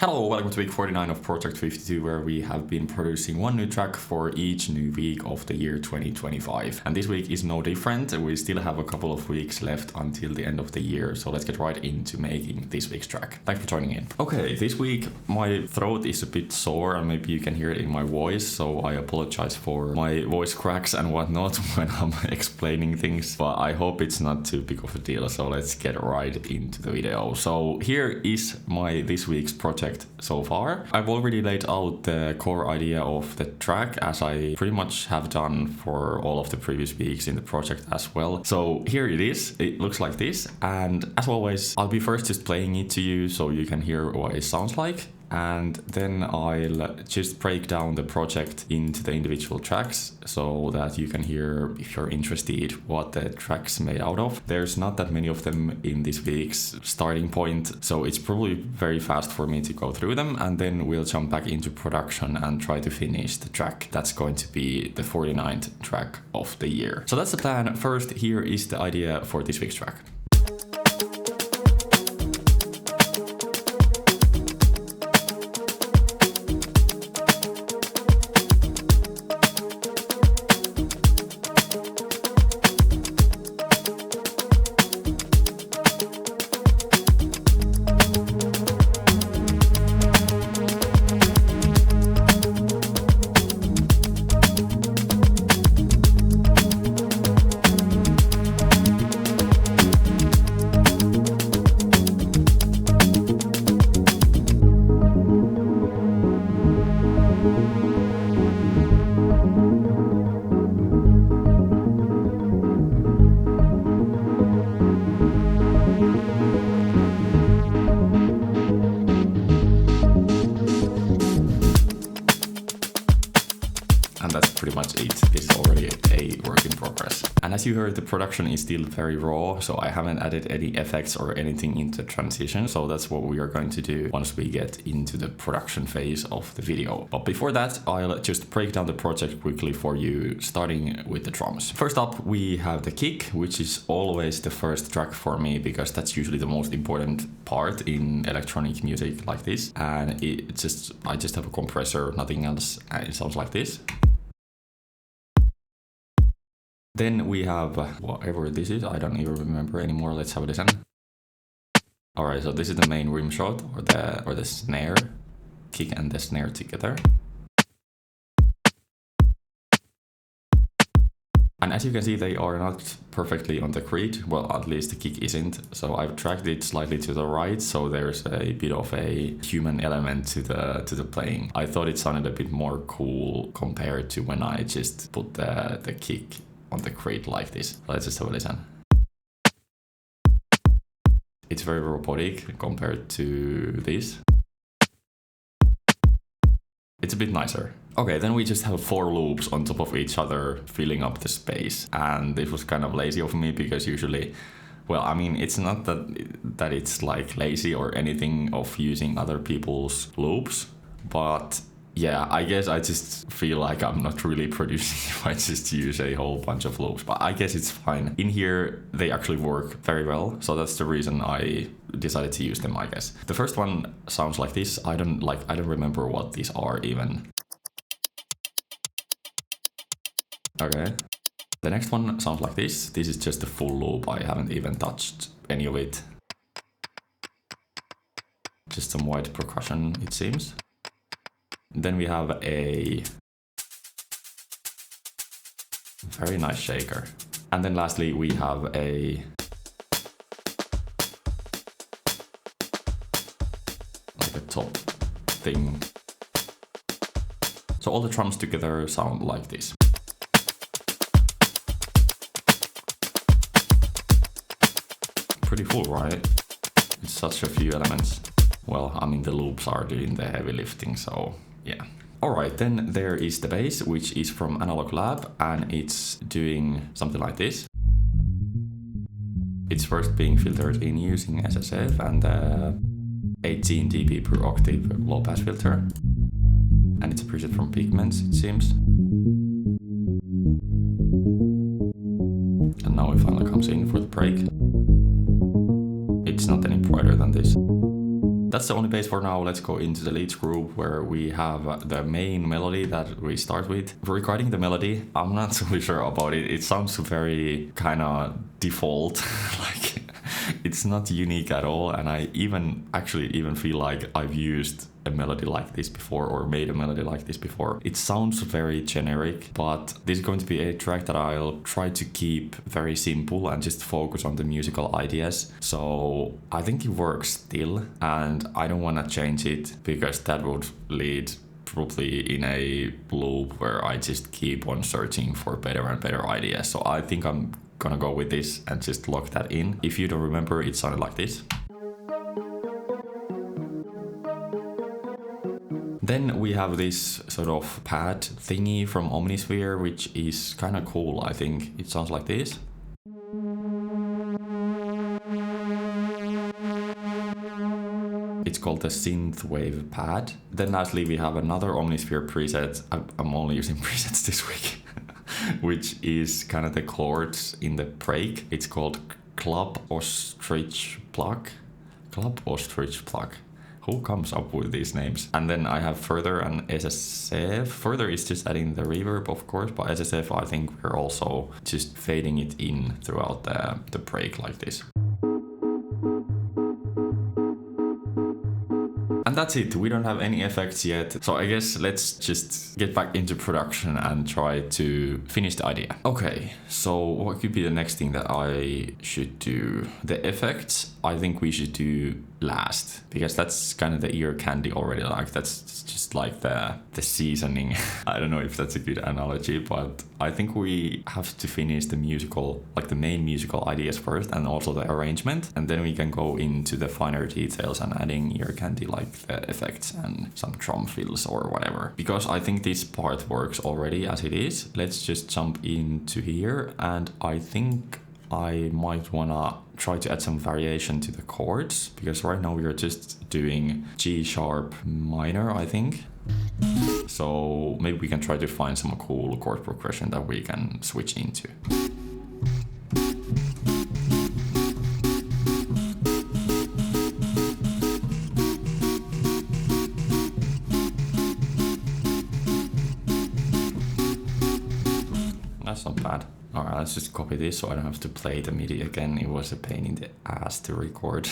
Hello, welcome to week 49 of Project 52, where we have been producing one new track for each new week of the year 2025. And this week is no different. We still have a couple of weeks left until the end of the year, so let's get right into making this week's track. Thanks for joining in. Okay, this week my throat is a bit sore and maybe you can hear it in my voice, so I apologize for my voice cracks and whatnot when I'm explaining things, but I hope it's not too big of a deal, so let's get right into the video. So here is my this week's project so far. I've already laid out the core idea of the track, as I pretty much have done for all of the previous weeks in the project as well. So here it is. It looks like this, and as always I'll be first just playing it to you so you can hear what it sounds like, and then I'll just break down the project into the individual tracks so that you can hear, if you're interested, what the track's made out of. There's not that many of them in this week's starting point, so it's probably very fast for me to go through them, and then we'll jump back into production and try to finish the track that's going to be the 49th track of the year. So that's the plan. First, here is the idea for this week's track. And that's pretty much it. It's already a work in progress. And as you heard, the production is still very raw, so I haven't added any effects or anything into transition. So that's what we are going to do once we get into the production phase of the video. But before that, I'll just break down the project quickly for you, starting with the drums. First up, we have the kick, which is always the first track for me because that's usually the most important part in electronic music like this. And I just have a compressor, nothing else, and it sounds like this. Then we have whatever this is, I don't even remember anymore. Let's have a listen. Alright, so this is the main rim shot, or the snare, kick and the snare together. And as you can see, they are not perfectly on the grid. Well, at least the kick isn't. So I've tracked it slightly to the right, so there's a bit of a human element to the playing. I thought it sounded a bit more cool compared to when I just put the kick on the grid like this. Let's just have a listen. It's very robotic compared to this. It's a bit nicer. Okay, then we just have 4 loops on top of each other, filling up the space. And this was kind of lazy of me because usually, well, I mean, it's not that it's like lazy or anything of using other people's loops, but yeah, I guess I just feel like I'm not really producing if I just use a whole bunch of loops, but I guess it's fine. In here, they actually work very well, so that's the reason I decided to use them, I guess. The first one sounds like this. I don't remember what these are even. Okay. The next one sounds like this. This is just a full loop. I haven't even touched any of it. Just some white percussion, it seems. Then we have a very nice shaker. And then lastly, we have a top thing. So all the drums together sound like this. Pretty full, right? It's such a few elements. Well, I mean, the loops are doing the heavy lifting, so yeah. Alright, then there is the bass, which is from Analog Lab, and it's doing something like this. It's first being filtered in using SSF and 18 dB per octave low pass filter. And it's a preset from Pigments, it seems. And now it finally comes in for the break. It's not any brighter than this. That's the only base for now. Let's go into the leads group where we have the main melody that we start with. Regarding the melody, I'm not so sure about it. It sounds very kind of default, like it's not unique at all. And I even feel like I've used a melody like this before or made a melody like this before. It sounds very generic, but this is going to be a track that I'll try to keep very simple and just focus on the musical ideas. So I think it works still, and I don't want to change it because that would lead probably in a loop where I just keep on searching for better and better ideas. So I think I'm gonna go with this and just lock that in. If you don't remember, it sounded like this. Then we have this sort of pad thingy from Omnisphere, which is kind of cool, I think. It sounds like this. It's called the Synthwave pad. Then lastly, we have another Omnisphere preset. I'm only using presets this week, which is kind of the chords in the break. It's called Club Ostrich Plug. Club Ostrich Plug. Who comes up with these names? And then I have Further and SSF. Further is just adding the reverb, of course, but SSF, I think we're also just fading it in throughout the break like this. And that's it, we don't have any effects yet. So I guess let's just get back into production and try to finish the idea. Okay, so what could be the next thing that I should do? The effects, I think we should do last, because that's kind of the ear candy already. Like that's just like the seasoning. I don't know if that's a good analogy, but I think we have to finish the musical, like the main musical ideas first, and also the arrangement, and then we can go into the finer details and adding ear candy like the effects and some drum fills or whatever. Because I think this part works already as it is. Let's just jump into here, and I think I might wanna try to add some variation to the chords, because right now we are just doing G sharp minor, I think. So maybe we can try to find some cool chord progression that we can switch into. That's not bad. Alright, let's just copy this so I don't have to play the MIDI again. It was a pain in the ass to record.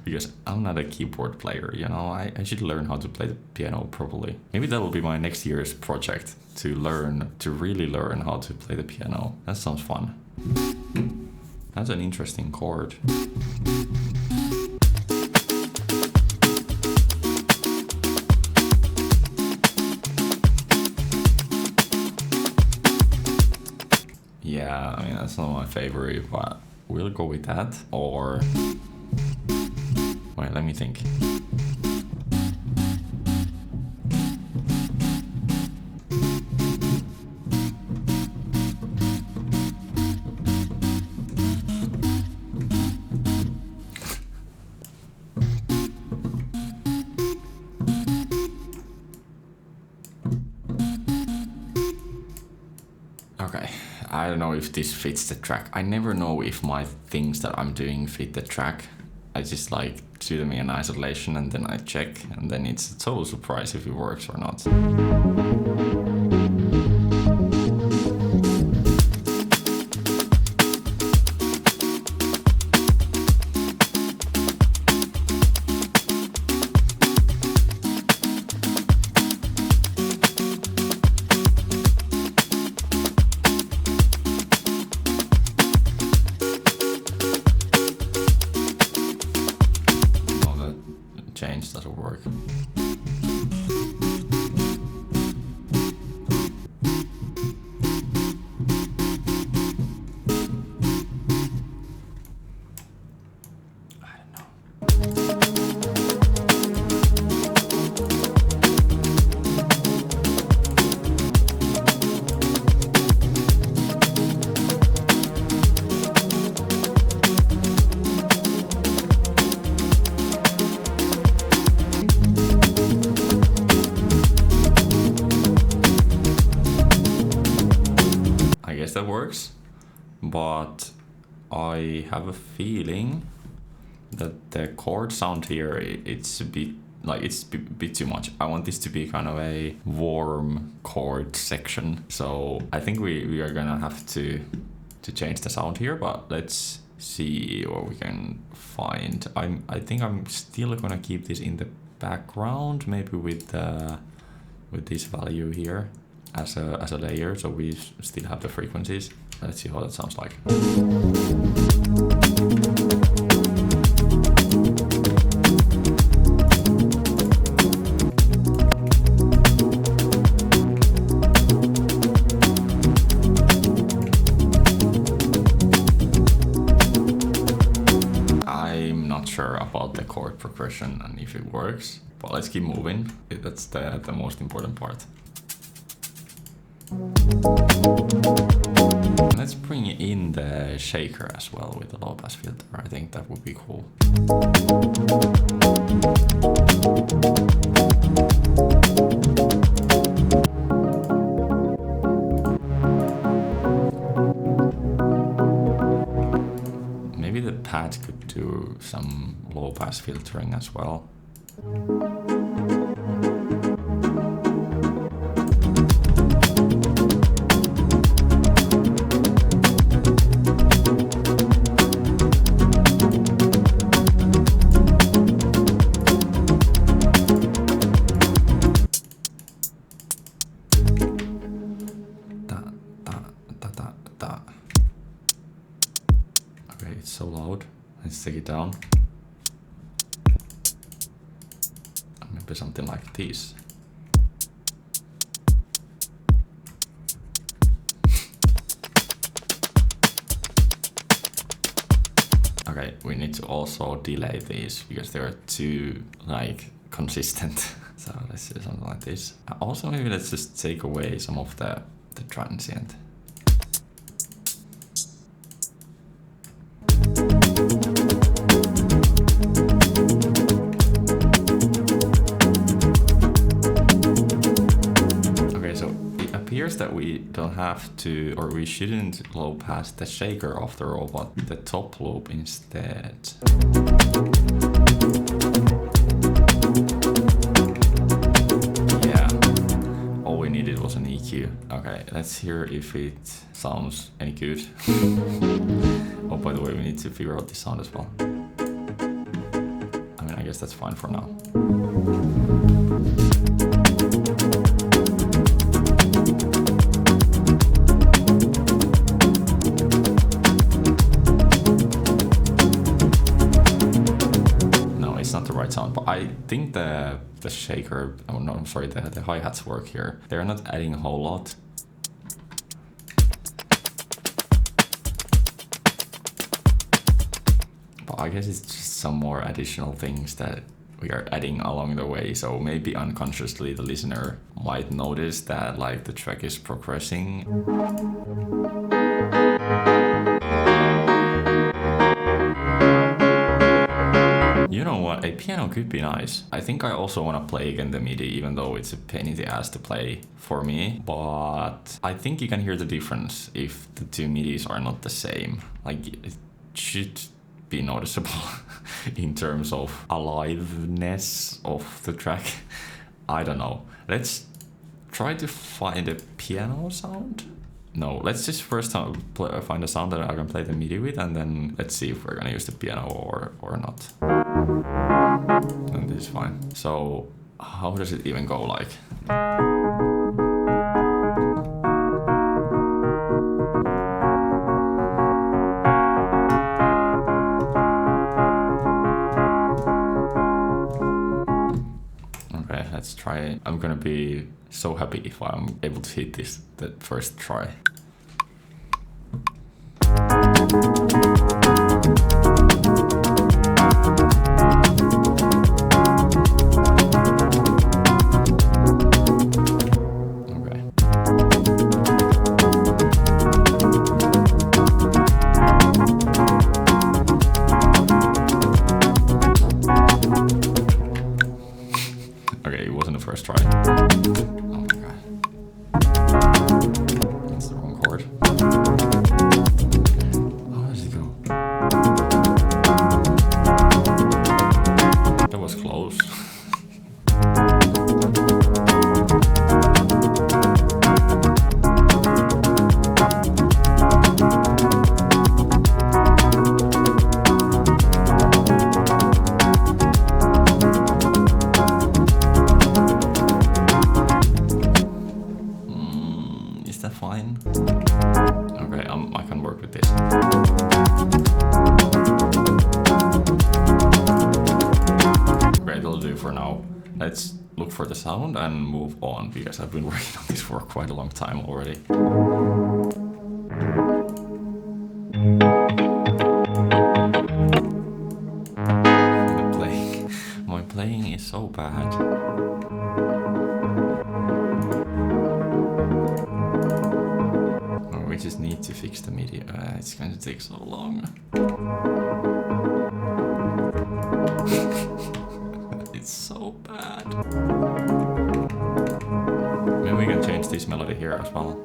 Because I'm not a keyboard player, you know, I should learn how to play the piano properly. Maybe that will be my next year's project, to really learn how to play the piano. That sounds fun. That's an interesting chord. Yeah, I mean, that's not my favorite, but we'll go with that. Or wait, let me think. Okay, I don't know if this fits the track. I never know if my things that I'm doing fit the track. I just like do them in isolation and then I check, and then it's a total surprise if it works or not. Change doesn't work. That works, but I have a feeling that the chord sound here, it's a bit like it's a bit too much. I want this to be kind of a warm chord section. So I think we are gonna have to change the sound here, but let's see what we can find. I think I'm still gonna keep this in the background, maybe with this value here as a layer, so we still have the frequencies. Let's see how that sounds like. About the chord progression and if it works, but let's keep moving. That's the most important part. Let's bring in the shaker as well with the low pass filter. I think that would be cool. Maybe the pad could do some low pass filtering as well. Okay, it's so loud. Let's take it down. Maybe something like this. Okay, we need to also delay these because they're too like consistent. So let's do something like this. Also, maybe let's just take away some of the transient. That we don't have to, or we shouldn't low pass the shaker after all, but the top loop instead. Yeah, all we needed was an EQ. Okay, let's hear if it sounds any good. Oh, by the way, we need to figure out the sound as well. I mean, I guess that's fine for now. Sound, but I think the shaker, oh no, I'm sorry, the hi-hats work here. They're not adding a whole lot. But I guess it's just some more additional things that we are adding along the way. So maybe unconsciously the listener might notice that like the track is progressing. You know what, a piano could be nice. I think I also want to play again the MIDI, even though it's a pain in the ass to play for me. But I think you can hear the difference if the two MIDIs are not the same. Like, it should be noticeable in terms of aliveness of the track. I don't know. Let's try to find a piano sound. No, let's just first find a sound that I can play the MIDI with, and then let's see if we're gonna use the piano or not. And this is fine. So, how does it even go like? Okay, let's try. I'm gonna be so happy if I'm able to hit this the first try. Okay, it wasn't the first try. Oh my god. That's the wrong chord. How does it go? let's look for the sound and move on, because I've been working on this for quite a long time already. My playing is so bad. Oh, we just need to fix the MIDI. It's going to take so long. It's so bad. Maybe we can change this melody here as well.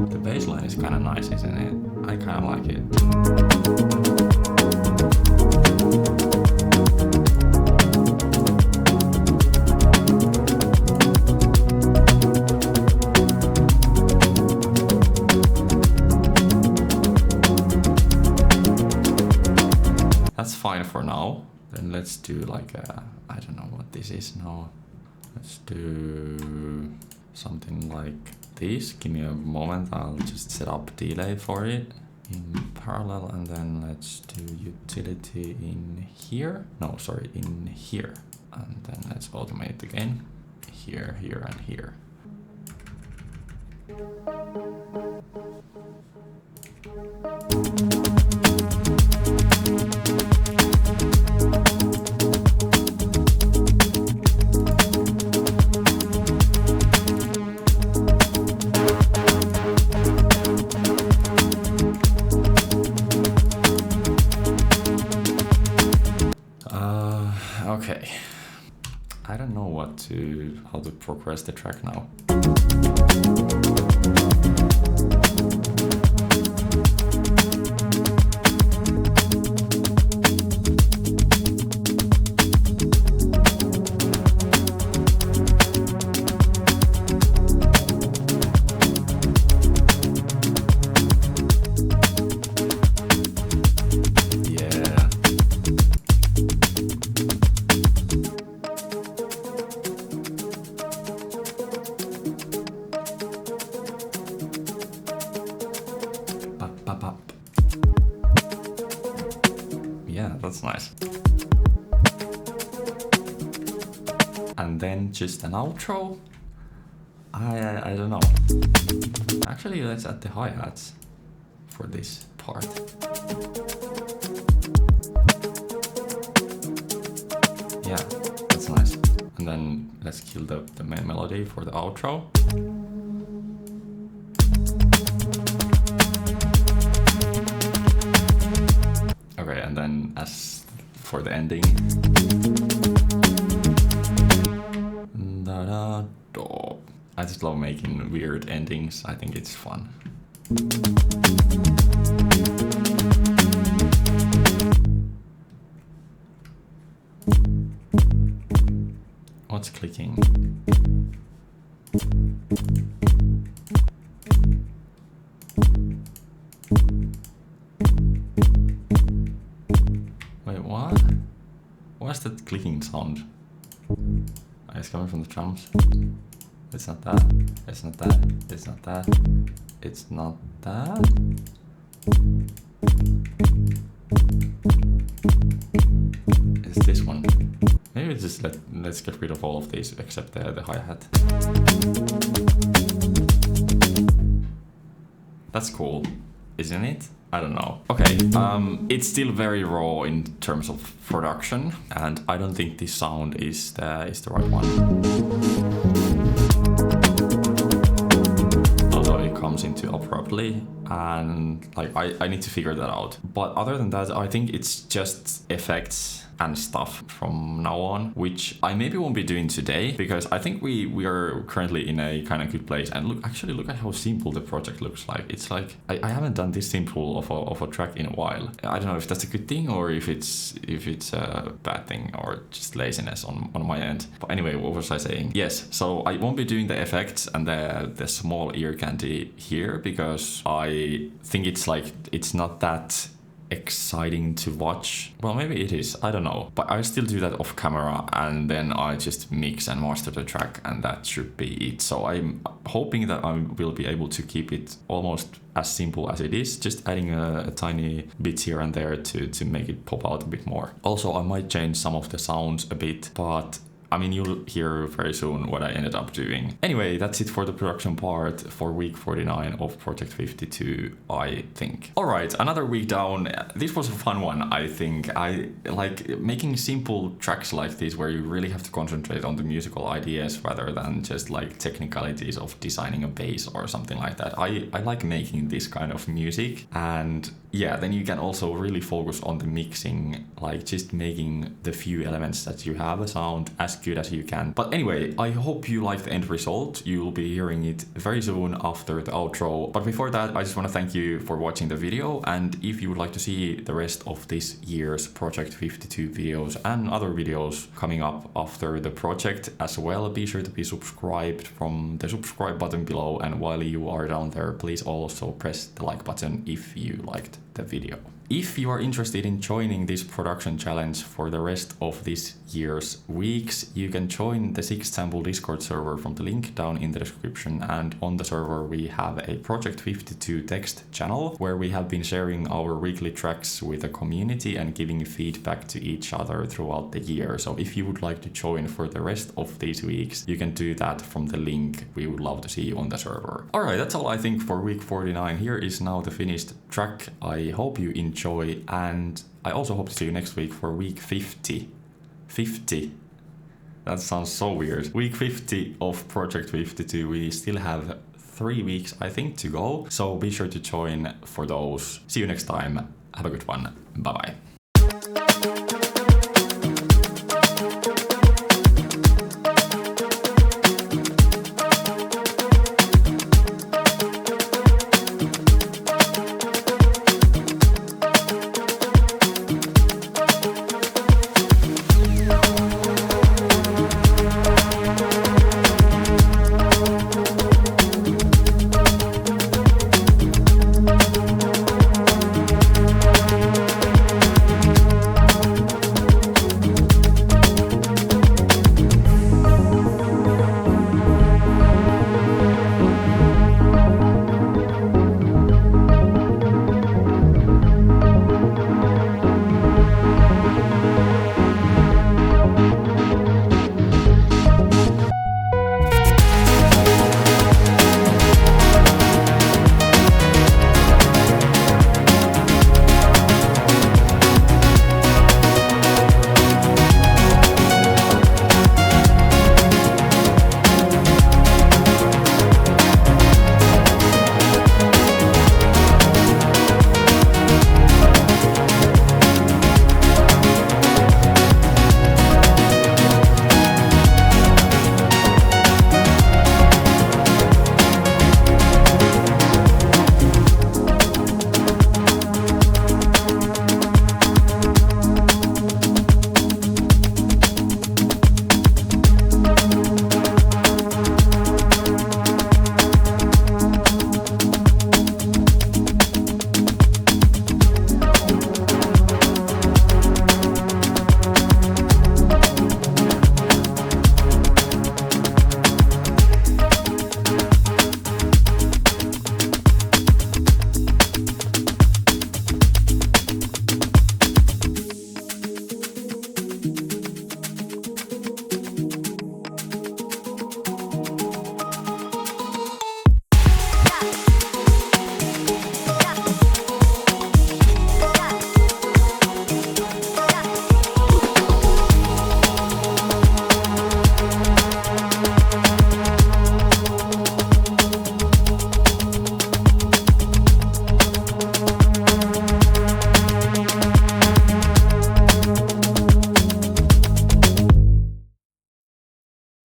The bass line is kind of nice, isn't it? I kind of like it. That's fine for now. Then let's do like I don't know what this is now. Let's do something like this. Give me a moment, I'll just set up delay for it in parallel, and then let's do utility in here. No, sorry, in here. And then let's automate again. Here, here, and here. Okay, I don't know how to progress the track now. Yeah, that's nice. And then just an outro. I don't know. Actually, let's add the hi-hats for this part. Yeah, that's nice. And then let's kill the main melody for the outro. Okay, and then as for the ending. Da-da-da. I just love making weird endings. I think it's fun. What's clicking? Wait, what? What's that clicking sound? It's coming from the drums. It's not that. It's not that. It's not that. It's not that. It's this one. Maybe just let's get rid of all of these except the hi-hat. That's cool, isn't it? I don't know. Okay, it's still very raw in terms of production, and I don't think this sound is the right one. Although it comes into abruptly, and like I need to figure that out. But other than that, I think it's just effects and stuff from now on, which I maybe won't be doing today, because I think we are currently in a kind of good place. And look at how simple the project looks like. It's like I haven't done this simple of a track in a while. I don't know if that's a good thing or if it's a bad thing or just laziness on my end. But anyway, what was I saying? Yes, so I won't be doing the effects and the small ear candy here, because I think it's not that exciting to watch. Well, maybe it is, I don't know. But I still do that off camera, and then I just mix and master the track, and that should be it. So I'm hoping that I will be able to keep it almost as simple as it is, just adding a tiny bit here and there to make it pop out a bit more. Also, I might change some of the sounds a bit, but I mean, you'll hear very soon what I ended up doing. Anyway, that's it for the production part for week 49 of Project 52, I think. All right, another week down. This was a fun one, I think. I like making simple tracks like this where you really have to concentrate on the musical ideas rather than just like technicalities of designing a bass or something like that. I like making this kind of music, and yeah, then you can also really focus on the mixing, like just making the few elements that you have a sound as good as you can. But anyway, I hope you like the end result. You'll be hearing it very soon after the outro. But before that, I just want to thank you for watching the video. And if you would like to see the rest of this year's Project 52 videos and other videos coming up after the project as well, be sure to be subscribed from the subscribe button below. And while you are down there, please also press the like button if you liked the video. If you are interested in joining this production challenge for the rest of this year's weeks, you can join the Sixth Sample Discord server from the link down in the description. And on the server we have a Project 52 text channel where we have been sharing our weekly tracks with the community and giving feedback to each other throughout the year. So if you would like to join for the rest of these weeks, you can do that from the link. We would love to see you on the server. Alright, that's all I think for week 49. Here is now the finished track. I hope you enjoy, and I also hope to see you next week for week 50. 50. That sounds so weird. Week 50 of Project 52. We still have 3 weeks, I think, to go. So be sure to join for those. See you next time. Have a good one. Bye bye.